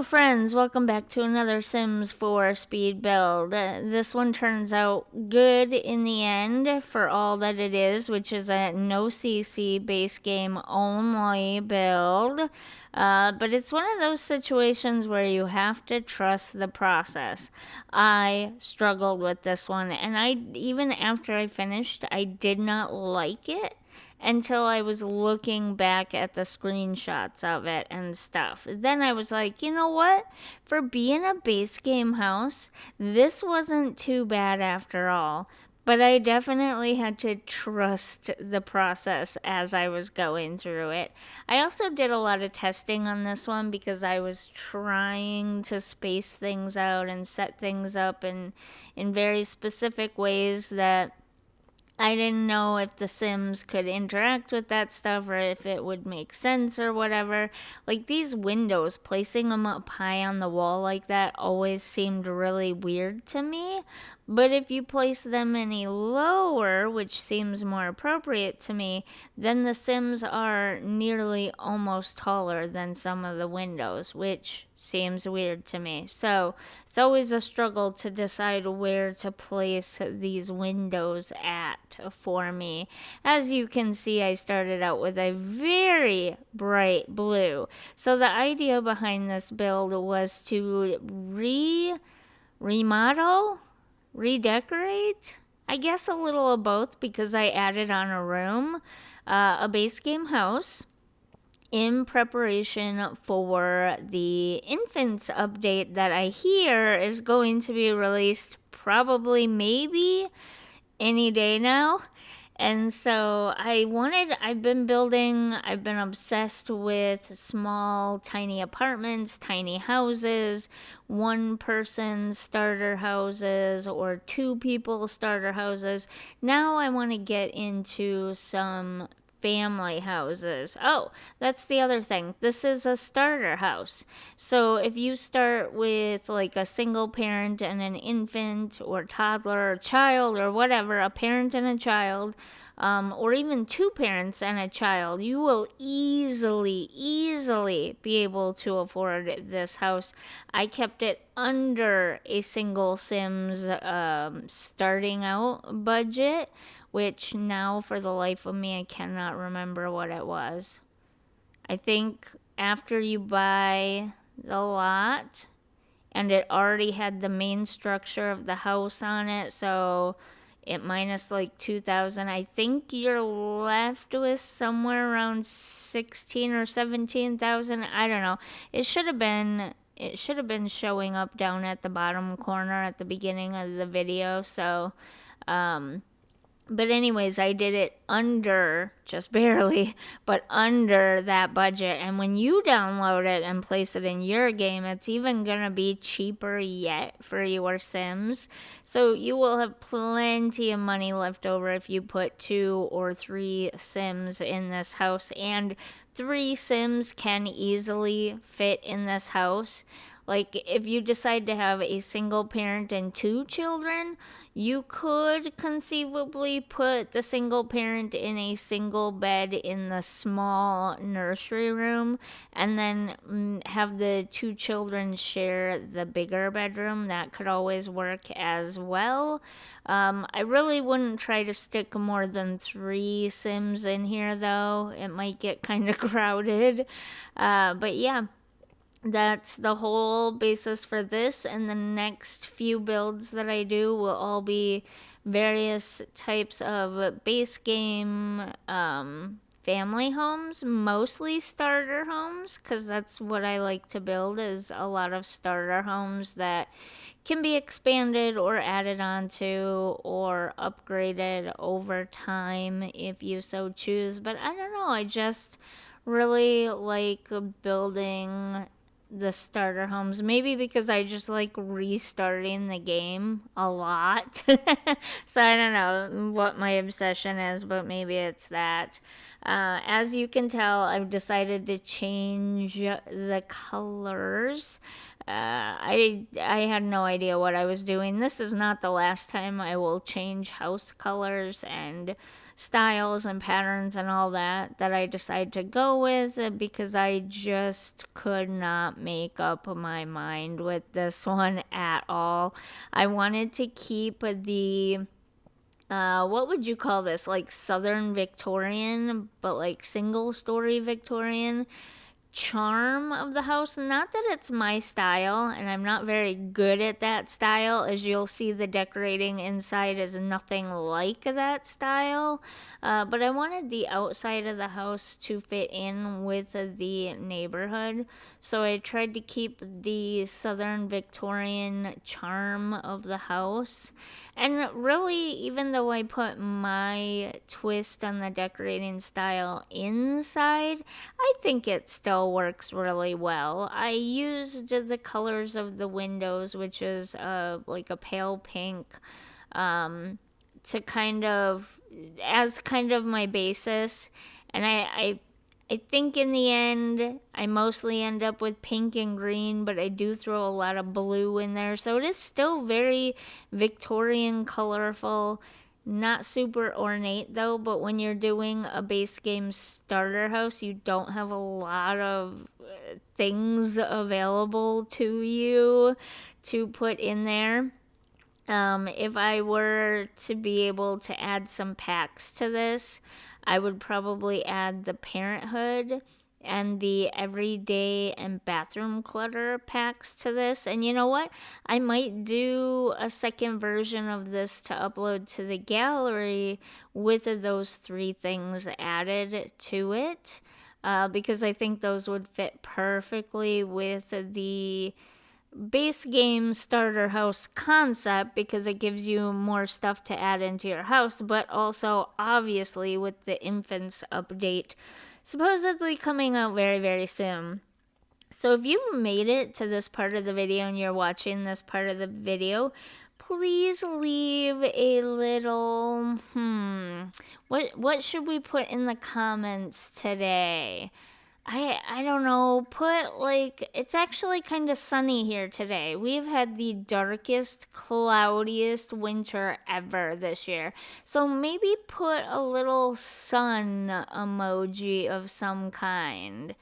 Hello friends, welcome back to another Sims 4 speed build. This one turns out good in the end for all that it is, which is a no CC base game only build. But it's one of those situations where you have to trust the process. I struggled with this one, and even after I finished, I did not like it until I was looking back at the screenshots of it and stuff. Then I was like, you know what? For being a base game house, this wasn't too bad after all. But I definitely had to trust the process as I was going through it. I also did a lot of testing on this one because I was trying to space things out and set things up in very specific ways that I didn't know if the Sims could interact with that stuff or if it would make sense or whatever. Like these windows, placing them up high on the wall like that always seemed really weird to me. But if you place them any lower, which seems more appropriate to me, then the Sims are nearly almost taller than some of the windows, which seems weird to me. So it's always a struggle to decide where to place these windows at for me. As you can see, I started out with a very bright blue. So the idea behind this build was to remodel, redecorate, I guess a little of both because I added on a room, a base game house in preparation for the infants update that I hear is going to be released probably maybe any day now. And so I've been obsessed with small, tiny apartments, tiny houses, one person starter houses, or two people starter houses. Now I want to get into some family houses. Oh, that's the other thing. This is a starter house. So if you start with like a single parent and an infant or toddler or child or whatever, a parent and a child, or even two parents and a child, you will easily be able to afford this house. I kept it under a single Sims starting out budget, which now for the life of me I cannot remember what it was. I think after you buy the lot and it already had the main structure of the house on it, so it minus like 2,000, I think you're left with somewhere around 16 or 17,000. I don't know. It should have been showing up down at the bottom corner at the beginning of the video. So but anyways, I did it under, just barely, but under that budget. And when you download it and place it in your game, it's even going to be cheaper yet for your Sims. So you will have plenty of money left over if you put 2 or 3 Sims in this house. And 3 Sims can easily fit in this house. Like, if you decide to have a single parent and 2 children, you could conceivably put the single parent in a single bed in the small nursery room and then have the 2 children share the bigger bedroom. That could always work as well. I really wouldn't try to stick more than 3 Sims in here, though. It might get kind of crowded. But yeah. That's the whole basis for this, and the next few builds that I do will all be various types of base game family homes, mostly starter homes, because that's what I like to build, is a lot of starter homes that can be expanded or added onto or upgraded over time if you so choose. But I don't know, I just really like building the starter homes. Maybe because I just like restarting the game a lot. So I don't know what my obsession is, but maybe it's that. As you can tell, I've decided to change the colors I had no idea what I was doing. This is not the last time I will change house colors and styles and patterns and all that I decide to go with, because I just could not make up my mind with this one at all. I wanted to keep the what would you call this? Like Southern Victorian, but like single story Victorian charm of the house. Not that it's my style, and I'm not very good at that style. As you'll see, the decorating inside is nothing like that style. But I wanted the outside of the house to fit in with the neighborhood. So I tried to keep the Southern Victorian charm of the house. And really, even though I put my twist on the decorating style inside, I think it still works really well. I used the colors of the windows, which is like a pale pink, um, to kind of as kind of my basis, and I think in the end I mostly end up with pink and green, but I do throw a lot of blue in there, so it is still very Victorian, colorful. Not super ornate though, but when you're doing a base game starter house, you don't have a lot of things available to you to put in there. If I were to be able to add some packs to this, I would probably add the Parenthood and the Everyday and Bathroom Clutter packs to this. And you know what? I might do a second version of this to upload to the gallery with those three things added to it. Because I think those would fit perfectly with the base game starter house concept, because it gives you more stuff to add into your house, but also obviously with the infants update supposedly coming out very, very soon. So if you've made it to this part of the video and you're watching this part of the video, please leave a little what should we put in the comments today? I don't know. Put like, it's actually kind of sunny here today. We've had the darkest, cloudiest winter ever this year. So maybe put a little sun emoji of some kind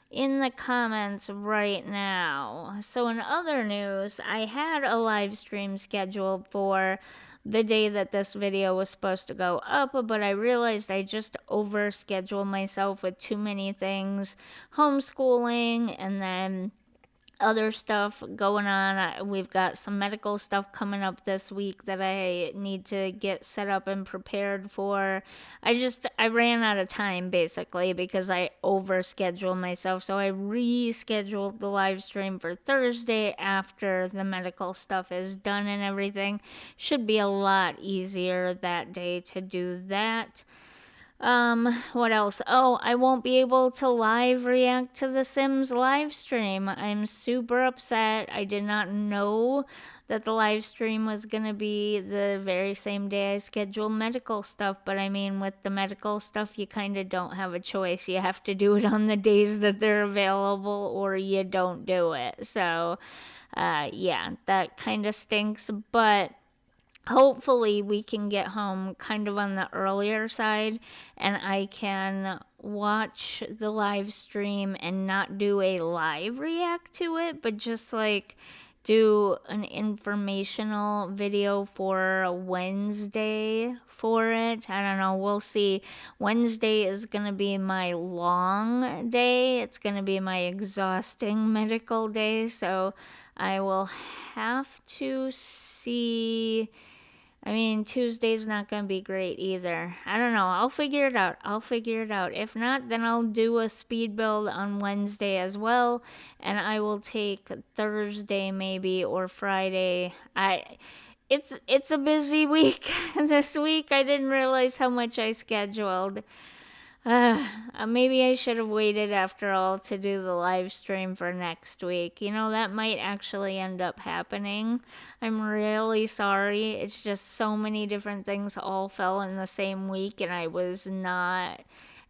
in the comments right now. So in other news, I had a live stream scheduled for the day that this video was supposed to go up, but I realized I just overscheduled myself with too many things, homeschooling, and then other stuff going on. We've got some medical stuff coming up this week that I need to get set up and prepared for. I ran out of time basically because I overscheduled myself. So I rescheduled the live stream for Thursday after the medical stuff is done and everything. Should be a lot easier that day to do that. What else? Oh, I won't be able to live react to the Sims live stream. I'm super upset. I did not know that the live stream was gonna be the very same day I scheduled medical stuff, but I mean, with the medical stuff, you kind of don't have a choice. You have to do it on the days that they're available, or you don't do it. So, yeah, that kind of stinks, but hopefully we can get home kind of on the earlier side and I can watch the live stream and not do a live react to it, but just like do an informational video for Wednesday for it. I don't know, we'll see. Wednesday is going to be my long day. It's going to be my exhausting medical day, so I will have to see. I mean, Tuesday's not going to be great either. I don't know. I'll figure it out. If not, then I'll do a speed build on Wednesday as well, and I will take Thursday maybe or Friday. It's a busy week this week. I didn't realize how much I scheduled. Maybe I should have waited after all to do the live stream for next week. You know, that might actually end up happening. I'm really sorry. It's just so many different things all fell in the same week, and I was not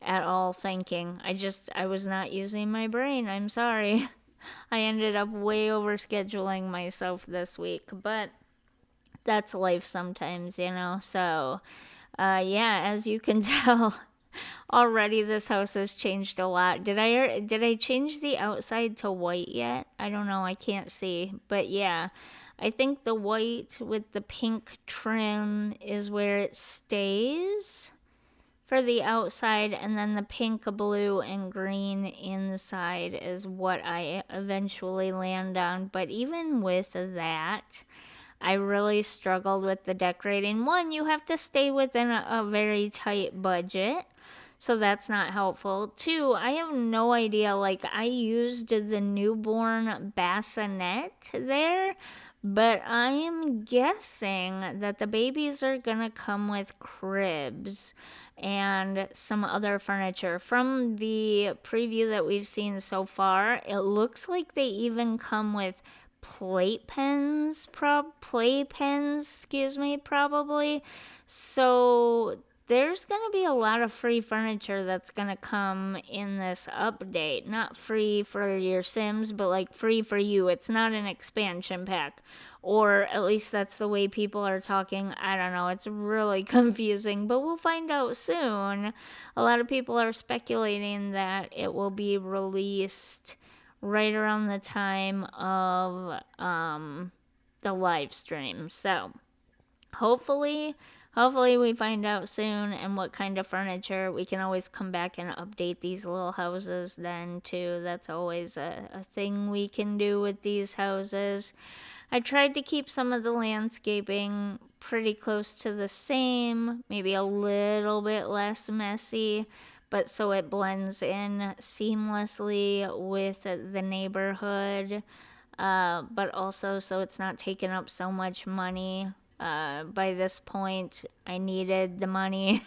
at all thinking. I was not using my brain. I'm sorry. I ended up way overscheduling myself this week, but that's life sometimes, you know. So, yeah, as you can tell, already this house has changed a lot. Did I change the outside to white yet? I don't know. I can't see. But yeah, I think the white with the pink trim is where it stays for the outside, and then the pink, blue, and green inside is what I eventually land on. But even with that, I really struggled with the decorating. One, you have to stay within a very tight budget, so that's not helpful. Two, I have no idea. Like, I used the newborn bassinet there, but I am guessing that the babies are gonna come with cribs and some other furniture. From the preview that we've seen so far, it looks like they even come with playpens, excuse me, probably. So there's going to be a lot of free furniture that's going to come in this update. Not free for your Sims, but like free for you. It's not an expansion pack. Or at least that's the way people are talking. I don't know. It's really confusing, but we'll find out soon. A lot of people are speculating that it will be released right around the time of the live stream. So hopefully we find out soon, and what kind of furniture. We can always come back and update these little houses then too. That's always a thing we can do with these houses. I tried to keep some of the landscaping pretty close to the same, maybe a little bit less messy, but so it blends in seamlessly with the neighborhood, but also so it's not taking up so much money. By this point, I needed the money.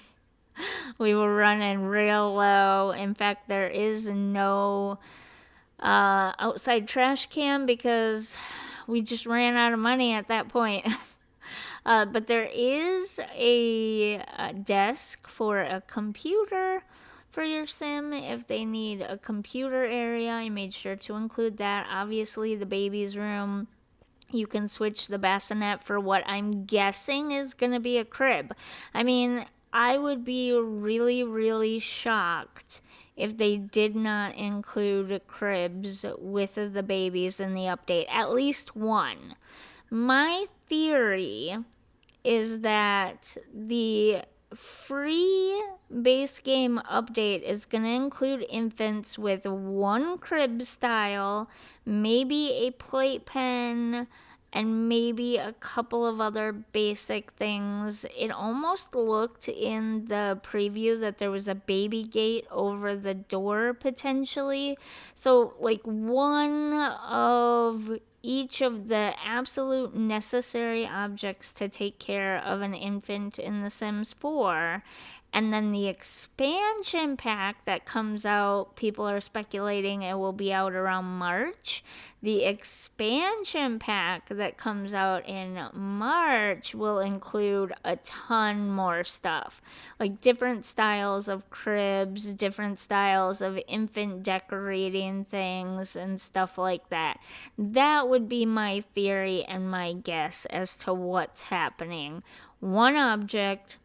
We were running real low. In fact, there is no outside trash can because we just ran out of money at that point. But there is a desk for a computer for your sim if they need a computer area. I made sure to include that. Obviously, the baby's room. You can switch the bassinet for what I'm guessing is going to be a crib. I mean, I would be really, really shocked if they did not include cribs with the babies in the update. At least one. My theory is that the free base game update is going to include infants with one crib style, maybe a playpen, and maybe a couple of other basic things. It almost looked in the preview that there was a baby gate over the door potentially. So, like, one of each of the absolute necessary objects to take care of an infant in The Sims 4. And then the expansion pack that comes out, people are speculating it will be out around March. The expansion pack that comes out in March will include a ton more stuff, like different styles of cribs, different styles of infant decorating things, and stuff like that. That would be my theory and my guess as to what's happening. One object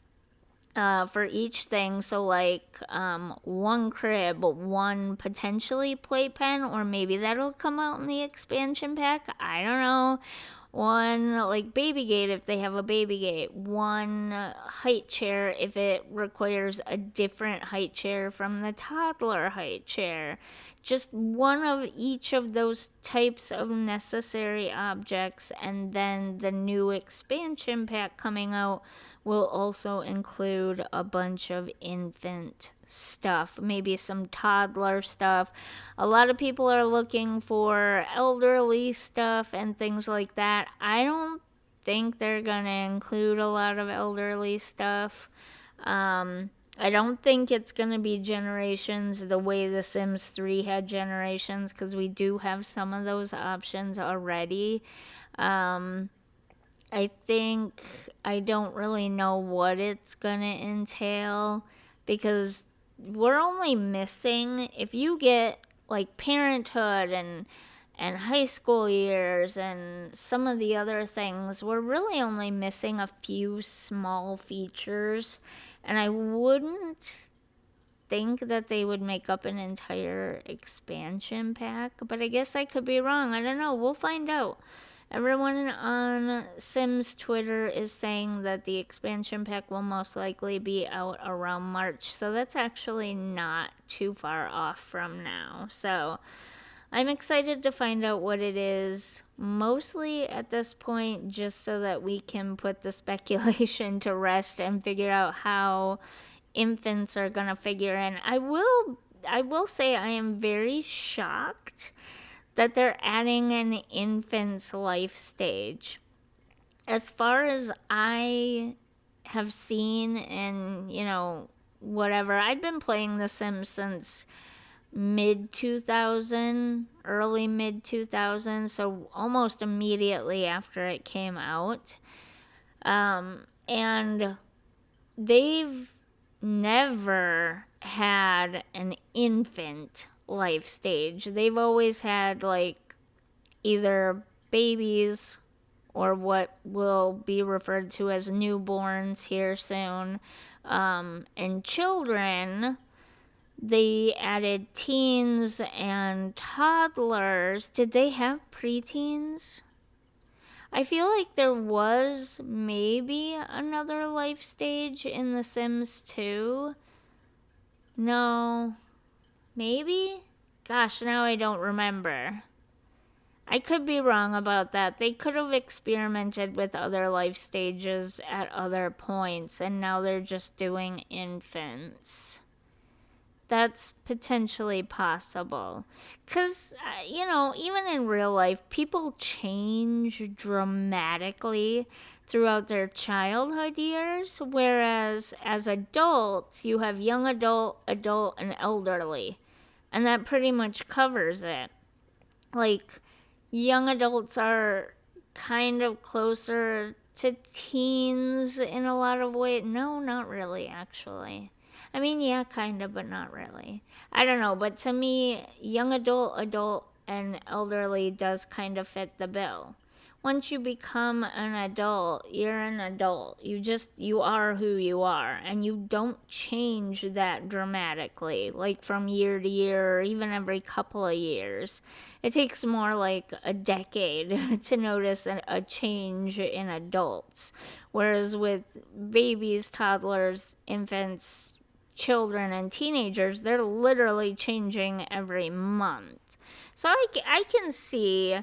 for each thing. So, like, one crib, one potentially playpen, or maybe that'll come out in the expansion pack. I don't know. One, like, baby gate if they have a baby gate. One height chair if it requires a different height chair from the toddler height chair. Just one of each of those types of necessary objects, and then the new expansion pack coming out will also include a bunch of infant stuff, maybe some toddler stuff. A lot of people are looking for elderly stuff and things like that. I don't think they're gonna include a lot of elderly stuff. I don't think it's going to be generations the way The Sims 3 had generations, because we do have some of those options already. Um, I think I don't really know what it's going to entail, because we're only missing, if you get like parenthood and and high school years and some of the other things. We're really only missing a few small features, and I wouldn't think that they would make up an entire expansion pack, but I guess I could be wrong. I don't know. We'll find out. Everyone on Sims Twitter is saying that the expansion pack will most likely be out around March, so that's actually not too far off from now. So I'm excited to find out what it is, mostly at this point, just so that we can put the speculation to rest and figure out how infants are gonna figure in. I will say I am very shocked that they're adding an infant's life stage. As far as I have seen, and whatever, I've been playing The Sims since mid 2000, early mid 2000, so almost immediately after it came out. And they've never had an infant life stage. They've always had like either babies or what will be referred to as newborns here soon, and children. They added teens and toddlers. Did they have preteens? I feel like there was maybe another life stage in The Sims 2. No, maybe? Gosh, now I don't remember. I could be wrong about that. They could have experimented with other life stages at other points, and now they're just doing infants. That's potentially possible. Because, even in real life, people change dramatically throughout their childhood years, whereas as adults, you have young adult, adult, and elderly. And that pretty much covers it. Like, young adults are kind of closer to teens in a lot of ways. No, not really, actually. I mean, yeah, kind of, but not really. I don't know, but to me, young adult, adult, and elderly does kind of fit the bill. Once you become an adult, you're an adult. You are who you are, and you don't change that dramatically, like from year to year or even every couple of years. It takes more like a decade to notice a change in adults. Whereas with babies, toddlers, infants, children, and teenagers, they're literally changing every month. So I can see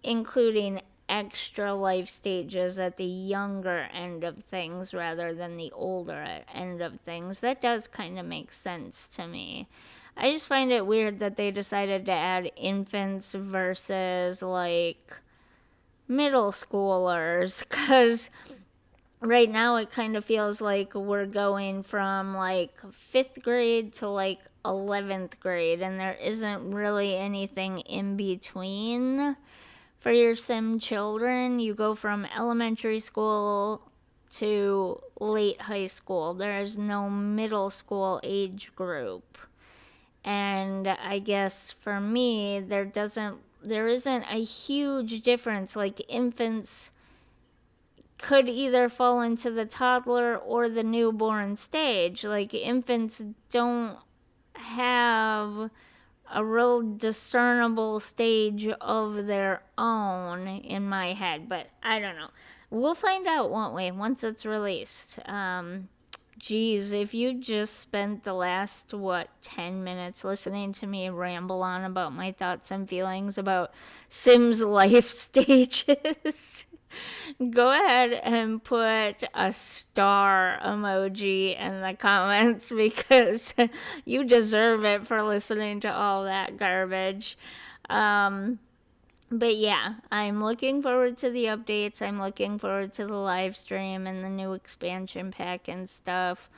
including extra life stages at the younger end of things rather than the older end of things. That does kind of make sense to me. I just find it weird that they decided to add infants versus like middle schoolers, because right now it kind of feels like we're going from like 5th grade to like 11th grade, and there isn't really anything in between. For your sim children, you go from elementary school to late high school. There is no middle school age group. And I guess for me, there isn't a huge difference. Like infants could either fall into the toddler or the newborn stage. Like infants don't have a real discernible stage of their own in my head, but I don't know. We'll find out, won't we, once it's released. Geez, if you just spent the last 10 minutes listening to me ramble on about my thoughts and feelings about Sims life stages, go ahead and put a star emoji in the comments, because you deserve it for listening to all that garbage. But yeah, I'm looking forward to the updates. I'm looking forward to the live stream and the new expansion pack and stuff.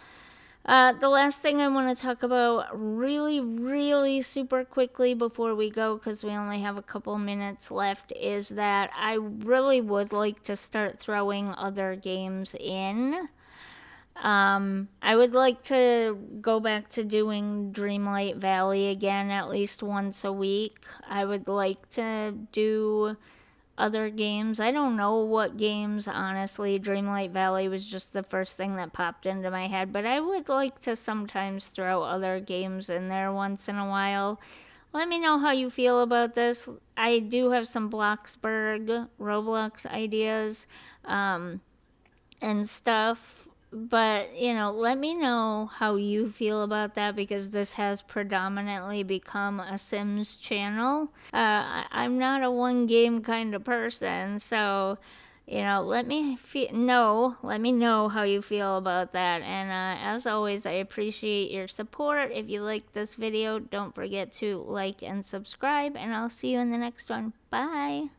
The last thing I want to talk about really, really super quickly before we go, because we only have a couple minutes left, is that I really would like to start throwing other games in. I would like to go back to doing Dreamlight Valley again at least once a week. I would like to do other games. I don't know what games, honestly. Dreamlight Valley was just the first thing that popped into my head, but I would like to sometimes throw other games in there once in a while. Let me know how you feel about this. I do have some Bloxburg Roblox ideas. Um, and stuff. But, let me know how you feel about that because this has predominantly become a Sims channel. I'm not a one game kind of person, so let me know how you feel about that. And as always, I appreciate your support. If you like this video, don't forget to like and subscribe, and I'll see you in the next one. Bye.